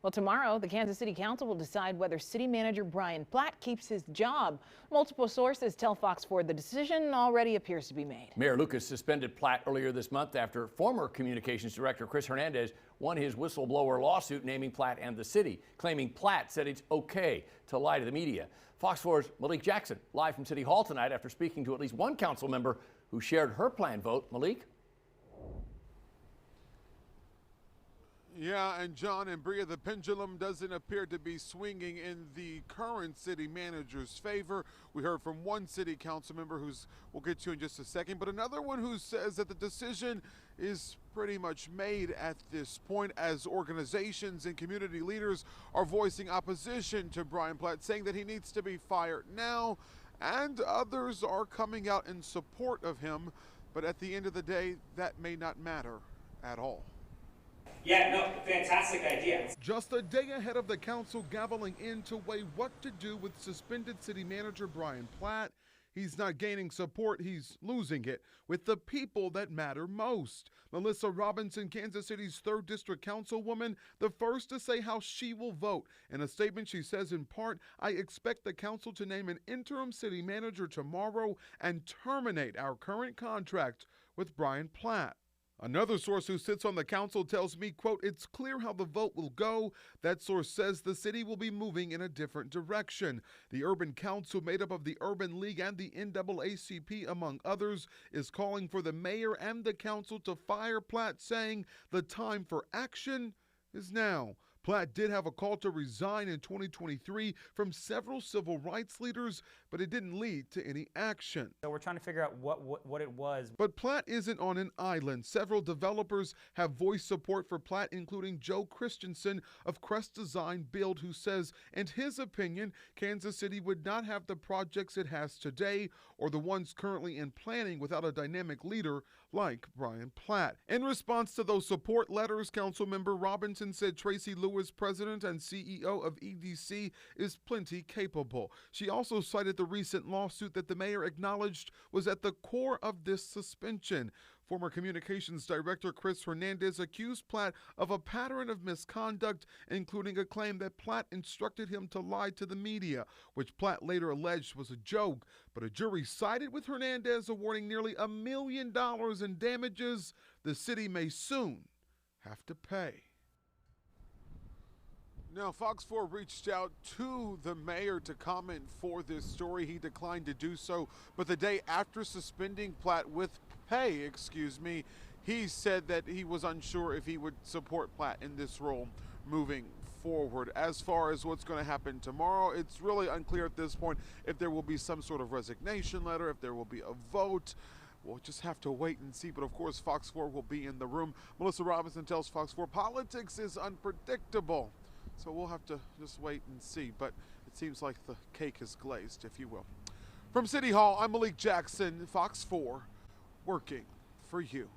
Well, tomorrow, the Kansas City Council will decide whether City Manager Brian Platt keeps his job. Multiple sources tell Fox 4 the decision already appears to be made. Mayor Lucas suspended Platt earlier this month after former Communications Director Chris Hernandez won his whistleblower lawsuit naming Platt and the city, claiming Platt said it's okay to lie to the media. Fox 4's Malik Jackson live from City Hall tonight after speaking to at least one council member who shared her planned vote. Malik? Yeah, and John and Bria, the pendulum doesn't appear to be swinging in the current city manager's favor. We heard from one city council member we'll get to in just a second, but another one who says that the decision is pretty much made at this point, as organizations and community leaders are voicing opposition to Brian Platt, saying that he needs to be fired now, and others are coming out in support of him. But at the end of the day, that may not matter at all. Yeah, no, fantastic idea. Just a day ahead of the council gaveling in to weigh what to do with suspended city manager Brian Platt, he's not gaining support, he's losing it with the people that matter most. Melissa Robinson, Kansas City's 3rd District Councilwoman, the first to say how she will vote. In a statement, she says, in part, I expect the council to name an interim city manager tomorrow and terminate our current contract with Brian Platt. Another source who sits on the council tells me, quote, it's clear how the vote will go. That source says the city will be moving in a different direction. The Urban Council, made up of the Urban League and the NAACP, among others, is calling for the mayor and the council to fire Platt, saying the time for action is now. Platt did have a call to resign in 2023 from several civil rights leaders, but it didn't lead to any action. So we're trying to figure out what it was. But Platt isn't on an island. Several developers have voiced support for Platt, including Joe Christensen of Crest Design Build, who says, in his opinion, Kansas City would not have the projects it has today or the ones currently in planning without a dynamic leader like Brian Platt. In response to those support letters, Councilmember Robinson said Tracy Lewis, president and CEO of EDC, is plenty capable. She also cited the recent lawsuit that the mayor acknowledged was at the core of this suspension. Former Communications Director Chris Hernandez accused Platt of a pattern of misconduct, including a claim that Platt instructed him to lie to the media, which Platt later alleged was a joke. But a jury sided with Hernandez, awarding nearly $1 million in damages the city may soon have to pay. Now, Fox 4 reached out to the mayor to comment for this story. He declined to do so, but the day after suspending Platt with pay, he said that he was unsure if he would support Platt in this role moving forward. As far as what's going to happen tomorrow, it's really unclear at this point if there will be some sort of resignation letter, if there will be a vote. We'll just have to wait and see, but of course Fox 4 will be in the room. Melissa Robinson tells Fox 4 politics is unpredictable. So we'll have to just wait and see, but it seems like the cake is glazed, if you will. From City Hall, I'm Malik Jackson, Fox 4, working for you.